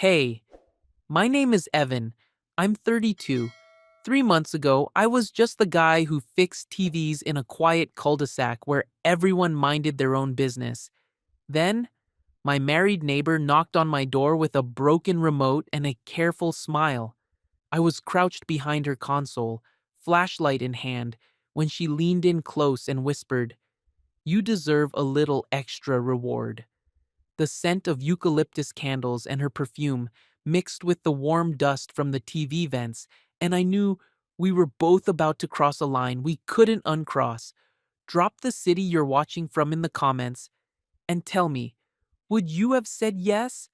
Hey, my name is Evan. I'm 32. 3 months ago, I was just the guy who fixed TVs in a quiet cul-de-sac where everyone minded their own business. Then, my married neighbor knocked on my door with a broken remote and a careful smile. I was crouched behind her console, flashlight in hand, when she leaned in close and whispered, "You deserve a little extra reward." The scent of eucalyptus candles and her perfume mixed with the warm dust from the TV vents, and I knew we were both about to cross a line we couldn't uncross. Drop the city you're watching from in the comments and tell me, would you have said yes?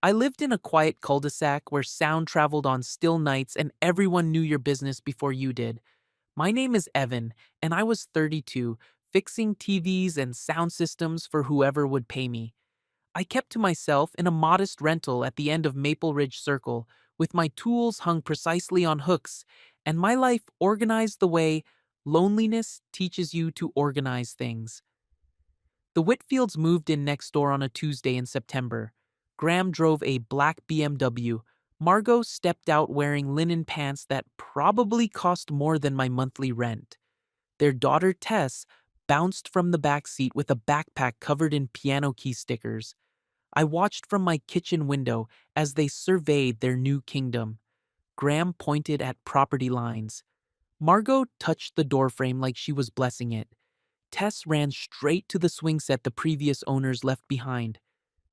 I lived in a quiet cul-de-sac where sound traveled on still nights and everyone knew your business before you did. My name is Evan, and I was 32, fixing TVs and sound systems for whoever would pay me. I kept to myself in a modest rental at the end of Maple Ridge Circle, with my tools hung precisely on hooks, and my life organized the way loneliness teaches you to organize things. The Whitfields moved in next door on a Tuesday in September. Graham drove a black BMW. Margot stepped out wearing linen pants that probably cost more than my monthly rent. Their daughter Tess bounced from the back seat with a backpack covered in piano key stickers. I watched from my kitchen window as they surveyed their new kingdom. Graham pointed at property lines. Margot touched the doorframe like she was blessing it. Tess ran straight to the swing set the previous owners left behind.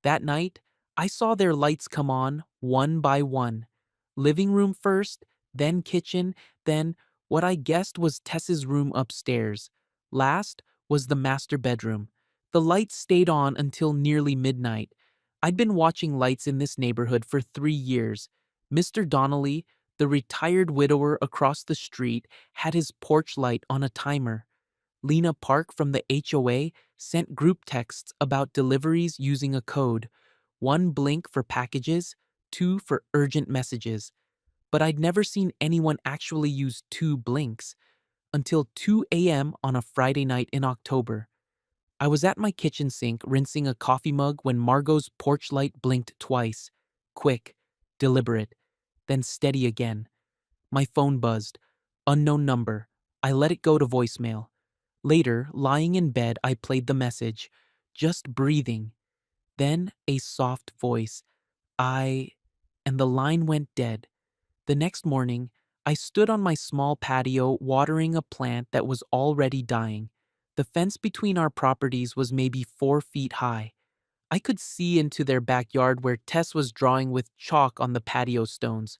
That night, I saw their lights come on, one by one. Living room first, then kitchen, then what I guessed was Tess's room upstairs. Last was the master bedroom. The lights stayed on until nearly midnight. I'd been watching lights in this neighborhood for 3 years. Mr. Donnelly, the retired widower across the street, had his porch light on a timer. Lena Park from the HOA sent group texts about deliveries using a code, one blink for packages, two for urgent messages. But I'd never seen anyone actually use two blinks until 2 a.m. on a Friday night in October. I was at my kitchen sink rinsing a coffee mug when Margot's porch light blinked twice. Quick, deliberate, then steady again. My phone buzzed. Unknown number. I let it go to voicemail. Later, lying in bed, I played the message, just breathing. Then a soft voice. And the line went dead. The next morning, I stood on my small patio watering a plant that was already dying. The fence between our properties was maybe 4 feet high. I could see into their backyard where Tess was drawing with chalk on the patio stones.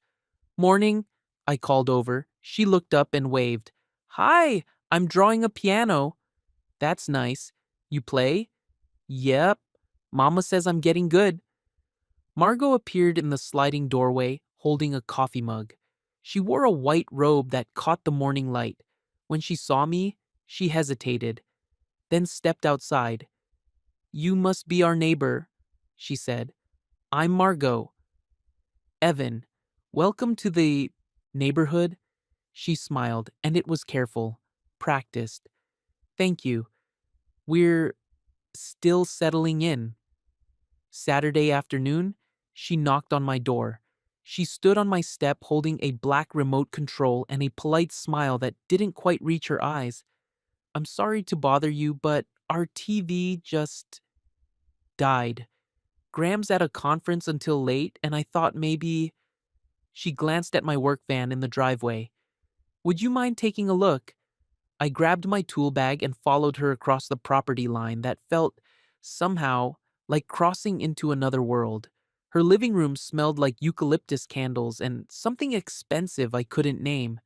"Morning," I called over. She looked up and waved. "Hi, I'm drawing a piano." "That's nice. You play?" "Yep. Mama says I'm getting good." Margot appeared in the sliding doorway, holding a coffee mug. She wore a white robe that caught the morning light. When she saw me, she hesitated, then stepped outside. "You must be our neighbor," she said. "I'm Margot." "Evan, welcome to the neighborhood." She smiled, and it was careful, practiced. "Thank you. We're still settling in." Saturday afternoon, she knocked on my door. She stood on my step holding a black remote control and a polite smile that didn't quite reach her eyes. "I'm sorry to bother you, but our TV just died. Graham's at a conference until late, and I thought maybe—" She glanced at my work van in the driveway. "Would you mind taking a look?" I grabbed my tool bag and followed her across the property line that felt, somehow, like crossing into another world. Her living room smelled like eucalyptus candles and something expensive I couldn't name.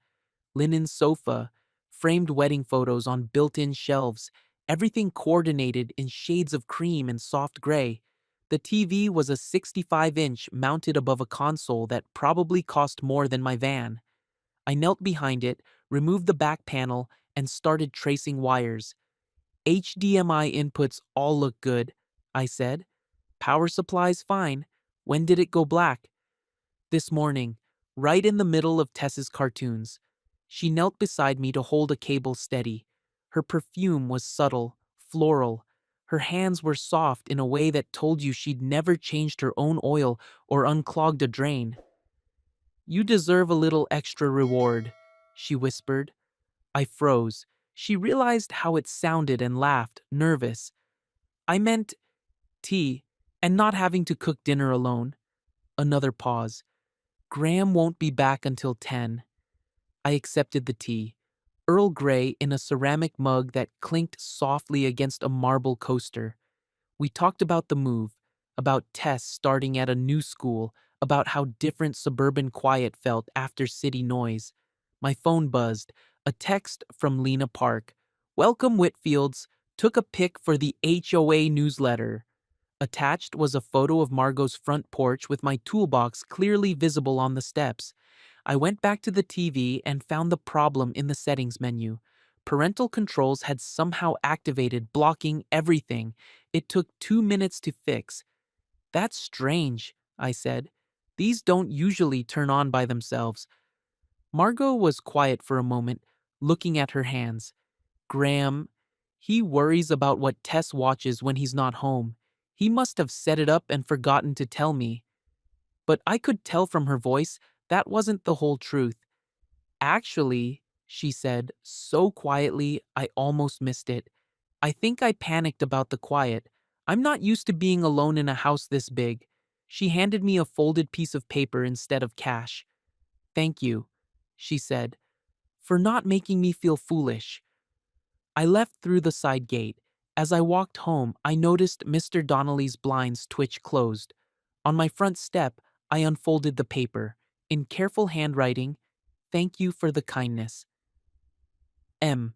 Linen sofa, framed wedding photos on built-in shelves, everything coordinated in shades of cream and soft gray. The TV was a 65-inch mounted above a console that probably cost more than my van. I knelt behind it, removed the back panel, and started tracing wires. "HDMI inputs all look good," I said. "Power supply's fine. When did it go black?" "This morning, right in the middle of Tess's cartoons." She knelt beside me to hold a cable steady. Her perfume was subtle, floral. Her hands were soft in a way that told you she'd never changed her own oil or unclogged a drain. "You deserve a little extra reward," she whispered. I froze. She realized how it sounded and laughed, nervous. "I meant tea, and not having to cook dinner alone." Another pause. "Graham won't be back until 10. I accepted the tea. Earl Grey in a ceramic mug that clinked softly against a marble coaster. We talked about the move, about Tess starting at a new school, about how different suburban quiet felt after city noise. My phone buzzed. A text from Lena Park. "Welcome, Whitfields. Took a pic for the HOA newsletter." Attached was a photo of Margot's front porch with my toolbox clearly visible on the steps. I went back to the TV and found the problem in the settings menu. Parental controls had somehow activated, blocking everything. It took 2 minutes to fix. "That's strange," I said. "These don't usually turn on by themselves." Margot was quiet for a moment, looking at her hands. "Graham, he worries about what Tess watches when he's not home. He must have set it up and forgotten to tell me." But I could tell from her voice that wasn't the whole truth. "Actually," she said, so quietly I almost missed it, "I think I panicked about the quiet. I'm not used to being alone in a house this big." She handed me a folded piece of paper instead of cash. "Thank you," she said, "for not making me feel foolish." I left through the side gate. As I walked home, I noticed Mr. Donnelly's blinds twitch closed. On my front step, I unfolded the paper. In careful handwriting, "Thank you for the kindness. M."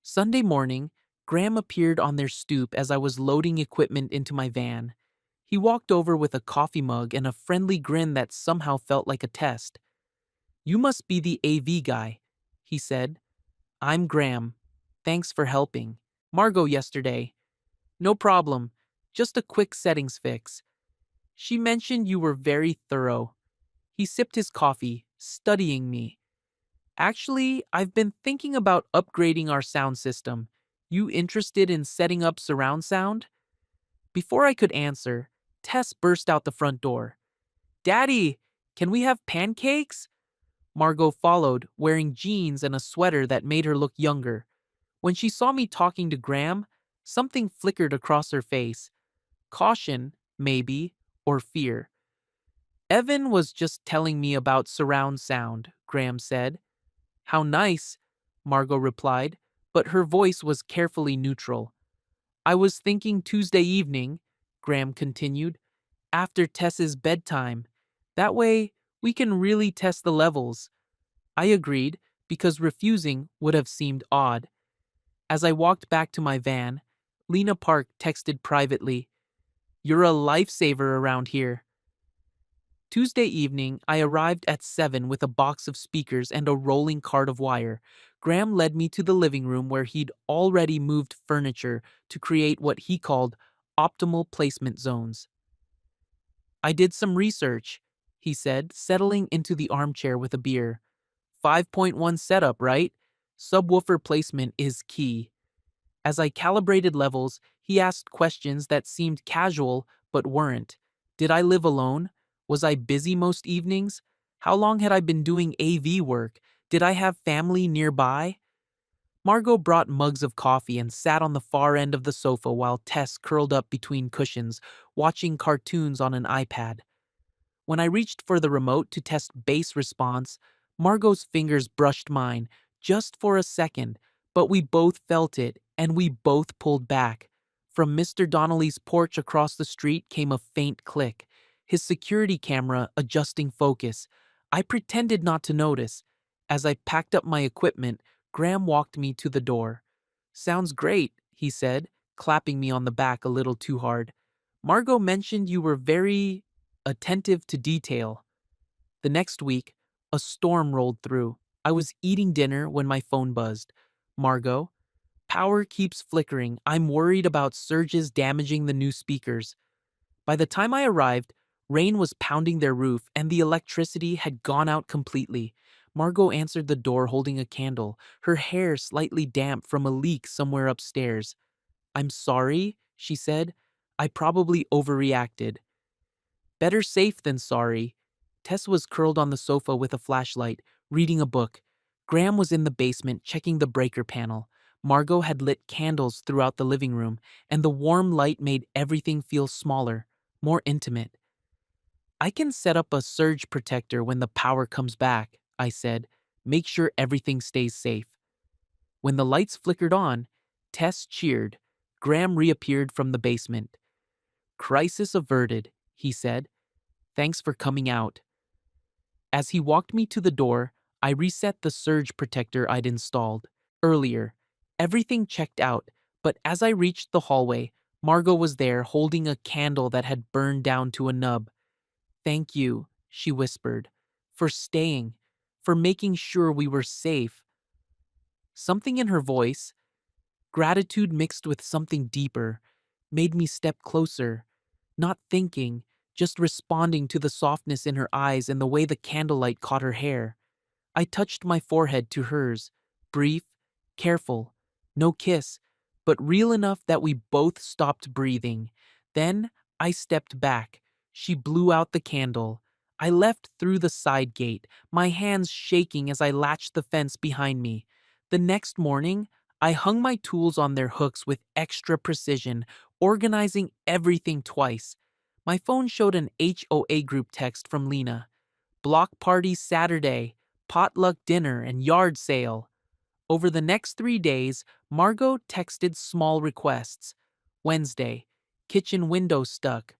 Sunday morning, Graham appeared on their stoop as I was loading equipment into my van. He walked over with a coffee mug and a friendly grin that somehow felt like a test. "You must be the AV guy," he said. "I'm Graham. Thanks for helping Margot yesterday." "No problem. Just a quick settings fix. She mentioned you were very thorough." He sipped his coffee, studying me. "Actually, I've been thinking about upgrading our sound system. You interested in setting up surround sound?" Before I could answer, Tess burst out the front door. "Daddy, can we have pancakes?" Margot followed, wearing jeans and a sweater that made her look younger. When she saw me talking to Graham, something flickered across her face. Caution, maybe, or fear. "Evan was just telling me about surround sound," Graham said. "How nice," Margot replied, but her voice was carefully neutral. "I was thinking Tuesday evening," Graham continued, "after Tess's bedtime. That way, we can really test the levels." I agreed, because refusing would have seemed odd. As I walked back to my van, Lena Park texted privately, "You're a lifesaver around here." Tuesday evening, I arrived at 7 with a box of speakers and a rolling cart of wire. Graham led me to the living room where he'd already moved furniture to create what he called optimal placement zones. "I did some research," he said, settling into the armchair with a beer. 5.1 setup, right? Subwoofer placement is key." As I calibrated levels, he asked questions that seemed casual but weren't. Did I live alone? Was I busy most evenings? How long had I been doing AV work? Did I have family nearby? Margot brought mugs of coffee and sat on the far end of the sofa while Tess curled up between cushions, watching cartoons on an iPad. When I reached for the remote to test bass response, Margot's fingers brushed mine, just for a second, but we both felt it, and we both pulled back. From Mr. Donnelly's porch across the street came a faint click, his security camera adjusting focus. I pretended not to notice. As I packed up my equipment, Graham walked me to the door. "Sounds great," he said, clapping me on the back a little too hard. "Margot mentioned you were very attentive to detail." The next week, a storm rolled through. I was eating dinner when my phone buzzed. "Margot, power keeps flickering. I'm worried about surges damaging the new speakers." By the time I arrived, rain was pounding their roof and the electricity had gone out completely. Margot answered the door holding a candle, her hair slightly damp from a leak somewhere upstairs. I'm sorry, she said. I probably overreacted. Better safe than sorry. Tess was curled on the sofa with a flashlight, reading a book. Graham was in the basement checking the breaker panel. Margot had lit candles throughout the living room, and the warm light made everything feel smaller, more intimate. I can set up a surge protector when the power comes back, I said. Make sure everything stays safe. When the lights flickered on, Tess cheered. Graham reappeared from the basement. Crisis averted, he said. Thanks for coming out. As he walked me to the door, I reset the surge protector I'd installed earlier. Everything checked out, but as I reached the hallway, Margot was there holding a candle that had burned down to a nub. Thank you, she whispered, for staying, for making sure we were safe. Something in her voice, gratitude mixed with something deeper, made me step closer, not thinking, just responding to the softness in her eyes and the way the candlelight caught her hair. I touched my forehead to hers, brief, careful, no kiss, but real enough that we both stopped breathing. Then I stepped back. She blew out the candle. I left through the side gate, my hands shaking as I latched the fence behind me. The next morning, I hung my tools on their hooks with extra precision, organizing everything twice. My phone showed an HOA group text from Lena. Block party Saturday, potluck dinner, and yard sale. Over the next 3 days, Margot texted small requests. Wednesday, kitchen window stuck.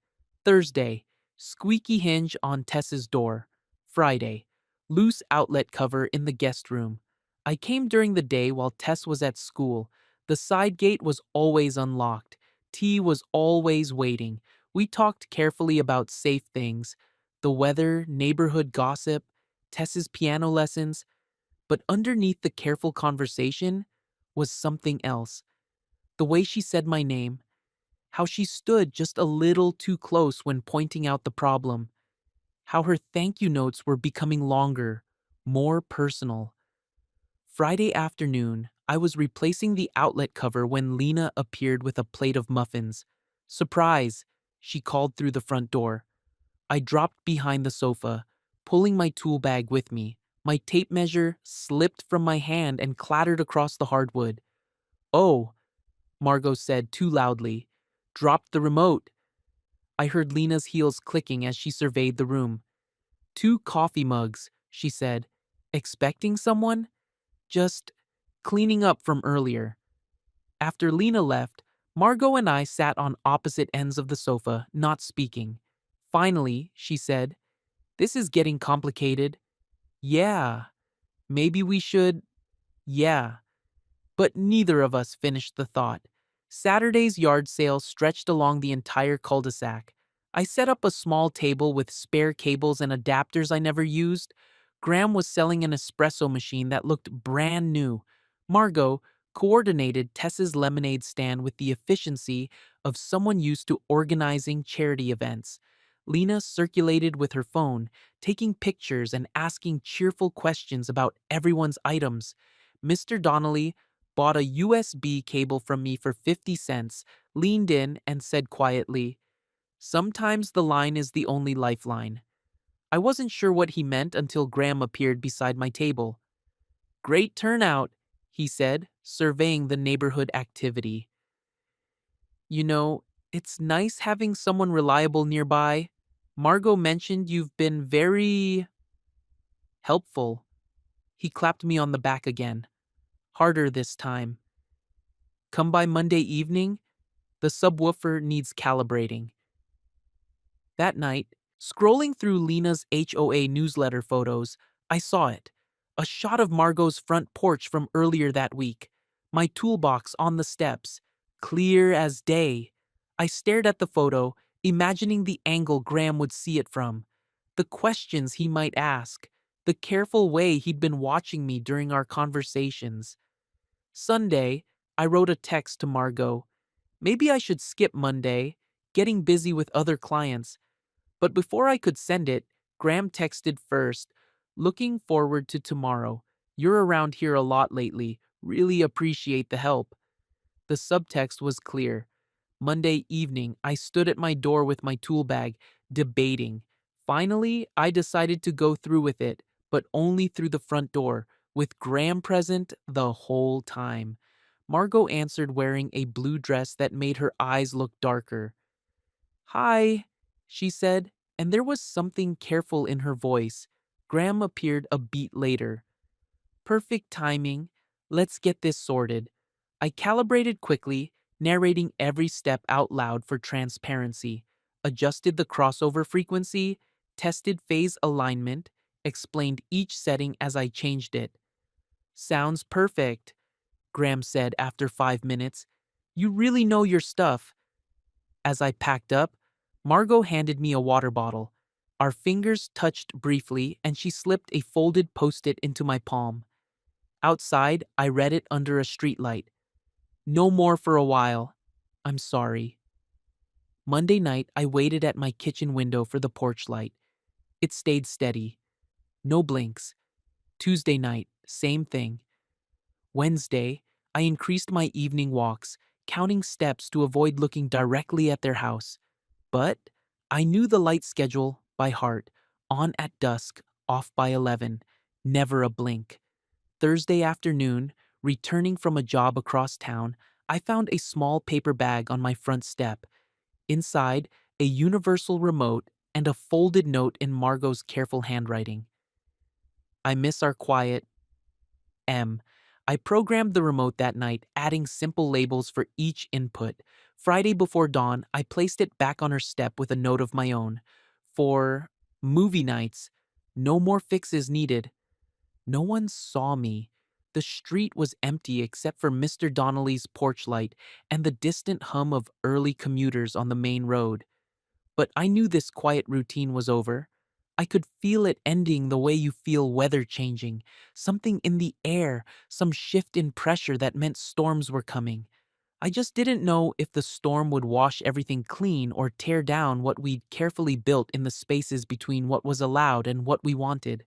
Thursday, squeaky hinge on Tess's door. Friday, loose outlet cover in the guest room. I came during the day while Tess was at school. The side gate was always unlocked. Tea was always waiting. We talked carefully about safe things, the weather, neighborhood gossip, Tess's piano lessons, but underneath the careful conversation was something else. The way she said my name, how she stood just a little too close when pointing out the problem, how her thank you notes were becoming longer, more personal. Friday afternoon, I was replacing the outlet cover when Lena appeared with a plate of muffins. Surprise, she called through the front door. I dropped behind the sofa, pulling my tool bag with me. My tape measure slipped from my hand and clattered across the hardwood. Oh, Margot said too loudly. Dropped the remote. I heard Lena's heels clicking as she surveyed the room. 2 coffee mugs, she said. Expecting someone? Just cleaning up from earlier. After Lena left, Margot and I sat on opposite ends of the sofa, not speaking. Finally, she said, "This is getting complicated." Yeah, maybe we should. Yeah. But neither of us finished the thought. Saturday's yard sale stretched along the entire cul-de-sac. I set up a small table with spare cables and adapters I never used. Graham was selling an espresso machine that looked brand new. Margot coordinated Tess's lemonade stand with the efficiency of someone used to organizing charity events. Lena circulated with her phone, taking pictures and asking cheerful questions about everyone's items. Mr. Donnelly bought a USB cable from me for 50 cents, leaned in, and said quietly, "Sometimes the line is the only lifeline." I wasn't sure what he meant until Graham appeared beside my table. "Great turnout," he said, surveying the neighborhood activity. "You know, it's nice having someone reliable nearby. Margot mentioned you've been very helpful." He clapped me on the back again. Harder this time. "Come by Monday evening? The subwoofer needs calibrating." That night, scrolling through Lena's HOA newsletter photos, I saw it. A shot of Margot's front porch from earlier that week. My toolbox on the steps, clear as day. I stared at the photo, imagining the angle Graham would see it from, the questions he might ask, the careful way he'd been watching me during our conversations. Sunday, I wrote a text to Margot. Maybe I should skip Monday, getting busy with other clients. But before I could send it, Graham texted first, "Looking forward to tomorrow. You're around here a lot lately. Really appreciate the help." The subtext was clear. Monday evening, I stood at my door with my tool bag, debating. Finally, I decided to go through with it, but only through the front door, with Graham present the whole time. Margot answered wearing a blue dress that made her eyes look darker. "Hi," she said, and there was something careful in her voice. Graham appeared a beat later. "Perfect timing. Let's get this sorted." I calibrated quickly, narrating every step out loud for transparency, adjusted the crossover frequency, tested phase alignment, explained each setting as I changed it. "Sounds perfect," Graham said after 5 minutes. "You really know your stuff." As I packed up, Margot handed me a water bottle. Our fingers touched briefly, and she slipped a folded post-it into my palm. Outside, I read it under a streetlight. "No more for a while. I'm sorry." Monday night, I waited at my kitchen window for the porch light. It stayed steady. No blinks. Tuesday night, same thing. Wednesday, I increased my evening walks, counting steps to avoid looking directly at their house. But I knew the light schedule by heart. On at dusk, off by 11. Never a blink. Thursday afternoon, returning from a job across town, I found a small paper bag on my front step. Inside, a universal remote and a folded note in Margot's careful handwriting. "I miss our quiet, M." I programmed the remote that night, adding simple labels for each input. Friday before dawn, I placed it back on her step with a note of my own. For movie nights, no more fixes needed. No one saw me. The street was empty except for Mr. Donnelly's porch light and the distant hum of early commuters on the main road. But I knew this quiet routine was over. I could feel it ending the way you feel weather changing, something in the air, some shift in pressure that meant storms were coming. I just didn't know if the storm would wash everything clean or tear down what we'd carefully built in the spaces between what was allowed and what we wanted.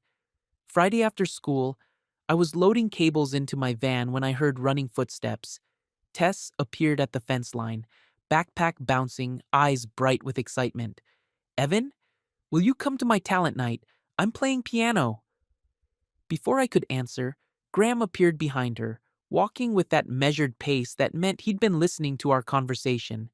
Friday after school, I was loading cables into my van when I heard running footsteps. Tess appeared at the fence line, backpack bouncing, eyes bright with excitement. "Evan, will you come to my talent night? I'm playing piano." Before I could answer, Graham appeared behind her, walking with that measured pace that meant he'd been listening to our conversation.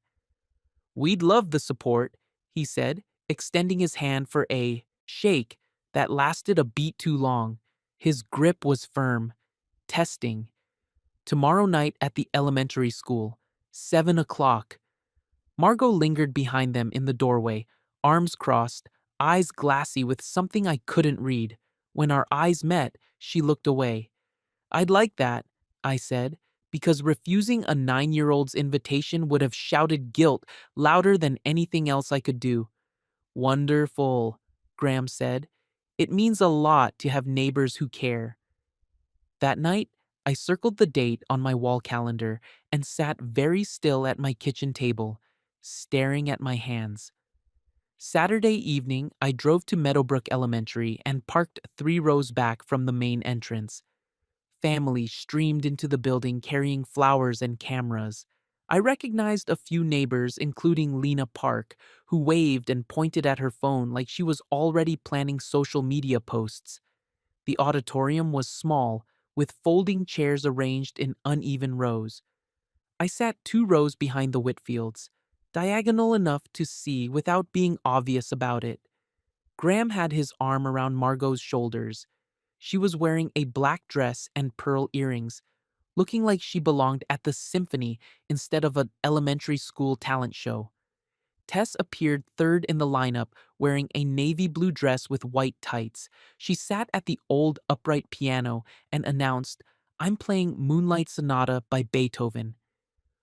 "We'd love the support," he said, extending his hand for a shake that lasted a beat too long. His grip was firm. "Testing. Tomorrow night at the elementary school, 7 o'clock. Margot lingered behind them in the doorway, arms crossed, eyes glassy with something I couldn't read. When our eyes met, she looked away. "I'd like that," I said, because refusing a 9-year-old's invitation would have shouted guilt louder than anything else I could do. "Wonderful," Graham said. "It means a lot to have neighbors who care." That night, I circled the date on my wall calendar and sat very still at my kitchen table, staring at my hands. Saturday evening, I drove to Meadowbrook Elementary and parked 3 rows back from the main entrance. Families streamed into the building carrying flowers and cameras. I recognized a few neighbors, including Lena Park, who waved and pointed at her phone like she was already planning social media posts. The auditorium was small, with folding chairs arranged in uneven rows. I sat 2 rows behind the Whitfields, diagonal enough to see without being obvious about it. Graham had his arm around Margot's shoulders. She was wearing a black dress and pearl earrings, looking like she belonged at the symphony instead of an elementary school talent show. Tess appeared third in the lineup, wearing a navy blue dress with white tights. She sat at the old upright piano and announced, "I'm playing Moonlight Sonata by Beethoven."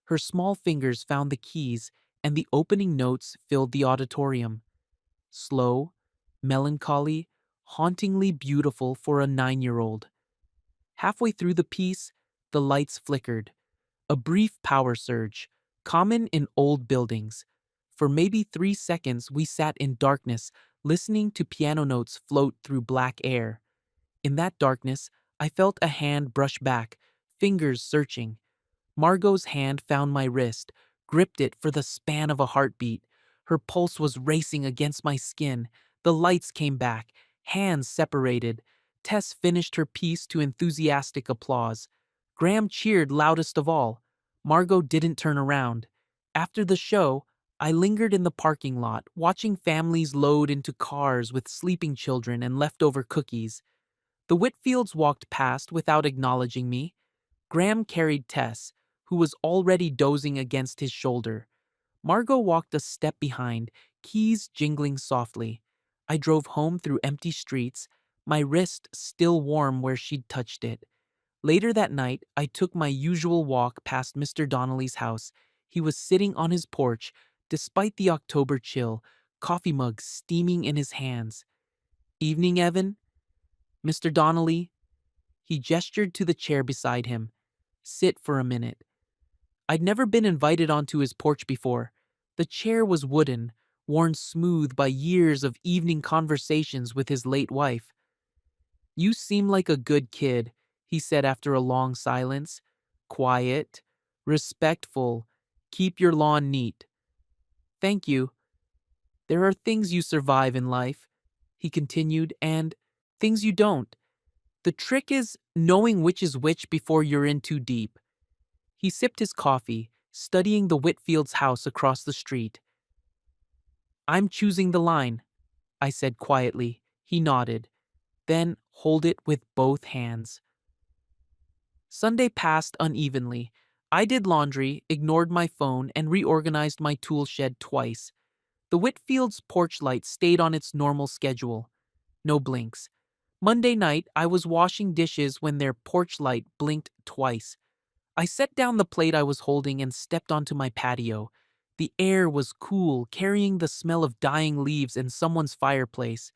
Her small fingers found the keys, and the opening notes filled the auditorium. Slow, melancholy, hauntingly beautiful for a 9-year-old. Halfway through the piece, the lights flickered. A brief power surge, common in old buildings. For maybe 3 seconds, we sat in darkness, listening to piano notes float through black air. In that darkness, I felt a hand brush back, fingers searching. Margot's hand found my wrist, gripped it for the span of a heartbeat. Her pulse was racing against my skin. The lights came back, hands separated. Tess finished her piece to enthusiastic applause. Graham cheered loudest of all. Margot didn't turn around. After the show, I lingered in the parking lot, watching families load into cars with sleeping children and leftover cookies. The Whitfields walked past without acknowledging me. Graham carried Tess, who was already dozing against his shoulder. Margot walked a step behind, keys jingling softly. I drove home through empty streets, my wrist still warm where she'd touched it. Later that night, I took my usual walk past Mr. Donnelly's house. He was sitting on his porch, despite the October chill, coffee mug steaming in his hands. "Evening, Evan?" "Mr. Donnelly?" He gestured to the chair beside him. "Sit for a minute." I'd never been invited onto his porch before. The chair was wooden, worn smooth by years of evening conversations with his late wife. "You seem like a good kid," he said after a long silence. "Quiet, respectful, keep your lawn neat." "Thank you. There are things you survive in life," he continued, "and things you don't. The trick is knowing which is which before you're in too deep." He sipped his coffee, studying the Whitfield's house across the street. "I'm choosing the line," I said quietly. He nodded. "Then hold it with both hands." Sunday passed unevenly. I did laundry, ignored my phone, and reorganized my tool shed twice. The Whitfield's porch light stayed on its normal schedule. No blinks. Monday night, I was washing dishes when their porch light blinked twice. I set down the plate I was holding and stepped onto my patio. The air was cool, carrying the smell of dying leaves and someone's fireplace.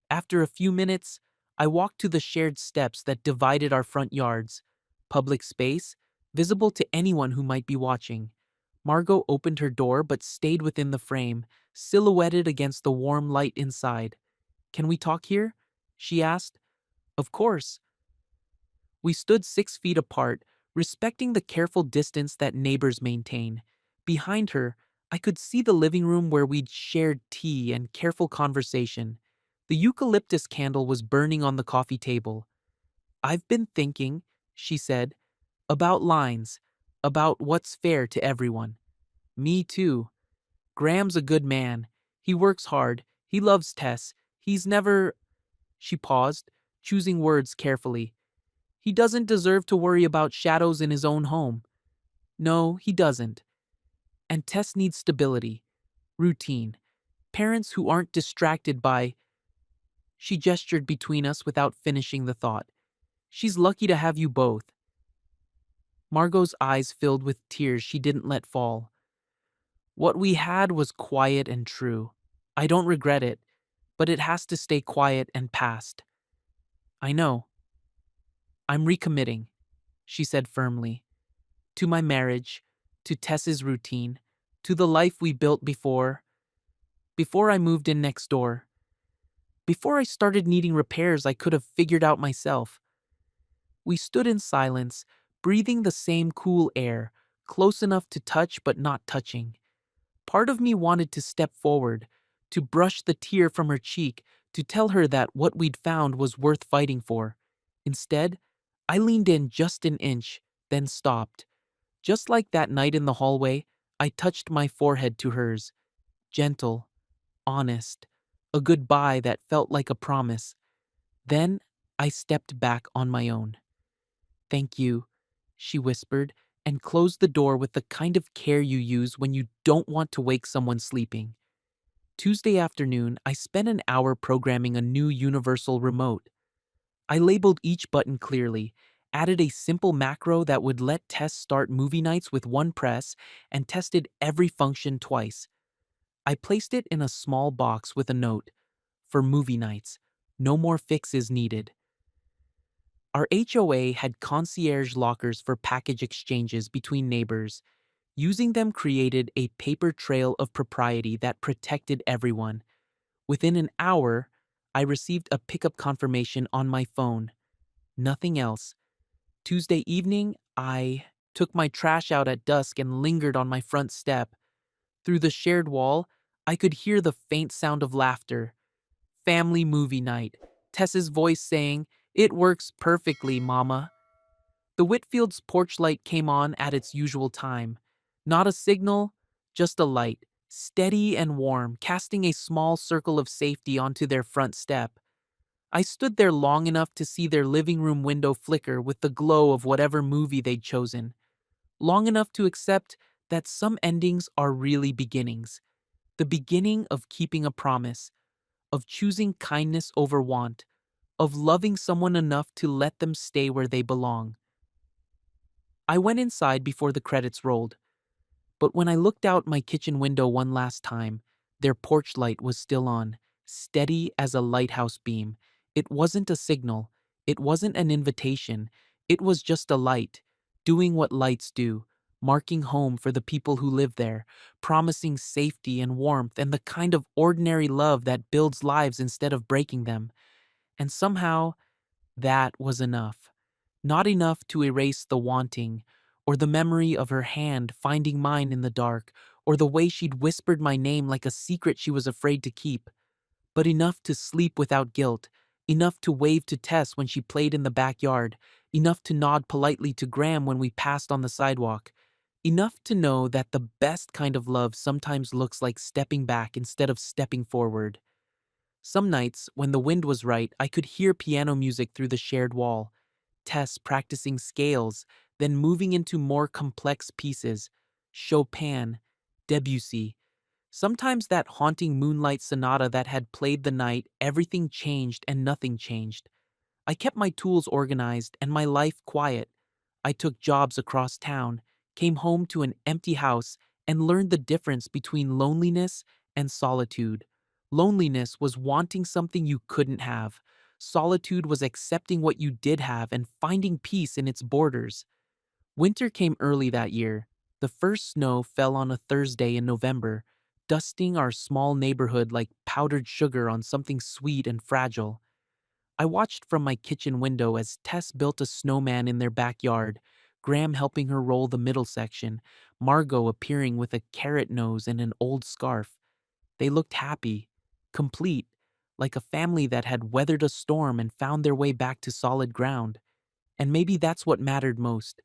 After a few minutes, I walked to the shared steps that divided our front yards. Public space, visible to anyone who might be watching. Margot opened her door but stayed within the frame, silhouetted against the warm light inside. "Can we talk here?" she asked. "Of course." We stood 6 feet apart, respecting the careful distance that neighbors maintain. Behind her, I could see the living room where we'd shared tea and careful conversation. The eucalyptus candle was burning on the coffee table. "I've been thinking," she said, "about lines, about what's fair to everyone." "Me too. Graham's a good man. He works hard. He loves Tess. He's never—" She paused, choosing words carefully. "He doesn't deserve to worry about shadows in his own home." "No, he doesn't. And Tess needs stability, routine, parents who aren't distracted by—" She gestured between us without finishing the thought. "She's lucky to have you both." Margot's eyes filled with tears she didn't let fall. "What we had was quiet and true. I don't regret it, but it has to stay quiet and past." "I know. I'm recommitting," she said firmly. "To my marriage, to Tess's routine, to the life we built before I moved in next door. Before I started needing repairs I could have figured out myself." We stood in silence, breathing the same cool air, close enough to touch but not touching. Part of me wanted to step forward, to brush the tear from her cheek, to tell her that what we'd found was worth fighting for. Instead, I leaned in just an inch, then stopped. Just like that night in the hallway, I touched my forehead to hers. Gentle, honest, a goodbye that felt like a promise. Then I stepped back on my own. "Thank you," she whispered, and closed the door with the kind of care you use when you don't want to wake someone sleeping. Tuesday afternoon, I spent an hour programming a new universal remote. I labeled each button clearly, added a simple macro that would let Tess start movie nights with one press, and tested every function twice. I placed it in a small box with a note: "For movie nights. No more fixes needed." Our HOA had concierge lockers for package exchanges between neighbors. Using them created a paper trail of propriety that protected everyone. Within an hour, I received a pickup confirmation on my phone. Nothing else. Tuesday evening, I took my trash out at dusk, and lingered on my front step. Through the shared wall, I could hear the faint sound of laughter. Family movie night. Tess's voice saying, "It works perfectly, Mama." The Whitfield's porch light came on at its usual time. Not a signal, just a light, steady and warm, casting a small circle of safety onto their front step. I stood there long enough to see their living room window flicker with the glow of whatever movie they'd chosen. Long enough to accept that some endings are really beginnings. The beginning of keeping a promise, of choosing kindness over want, of loving someone enough to let them stay where they belong. I went inside before the credits rolled, but when I looked out my kitchen window one last time, their porch light was still on, steady as a lighthouse beam. It wasn't a signal, it wasn't an invitation, it was just a light, doing what lights do, marking home for the people who live there, promising safety and warmth and the kind of ordinary love that builds lives instead of breaking them. And somehow, that was enough. Not enough to erase the wanting, or the memory of her hand finding mine in the dark, or the way she'd whispered my name like a secret she was afraid to keep, but enough to sleep without guilt, enough to wave to Tess when she played in the backyard, enough to nod politely to Graham when we passed on the sidewalk, enough to know that the best kind of love sometimes looks like stepping back instead of stepping forward. Some nights, when the wind was right, I could hear piano music through the shared wall. Tess practicing scales, then moving into more complex pieces. Chopin, Debussy. Sometimes that haunting moonlight sonata that had played the night, everything changed and nothing changed. I kept my tools organized and my life quiet. I took jobs across town, came home to an empty house, and learned the difference between loneliness and solitude. Loneliness was wanting something you couldn't have. Solitude was accepting what you did have and finding peace in its borders. Winter came early that year. The first snow fell on a Thursday in November, dusting our small neighborhood like powdered sugar on something sweet and fragile. I watched from my kitchen window as Tess built a snowman in their backyard, Graham helping her roll the middle section, Margot appearing with a carrot nose and an old scarf. They looked happy, complete, like a family that had weathered a storm and found their way back to solid ground. And maybe that's what mattered most.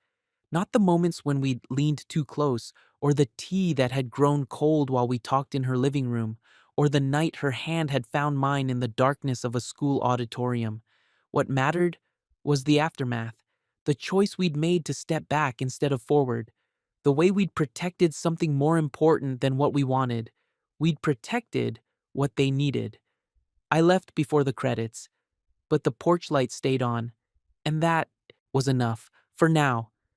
Not the moments when we'd leaned too close, or the tea that had grown cold while we talked in her living room, or the night her hand had found mine in the darkness of a school auditorium. What mattered was the aftermath, the choice we'd made to step back instead of forward, the way we'd protected something more important than what we wanted. We'd protected what they needed. I left before the credits, but the porch light stayed on, and that was enough, for now.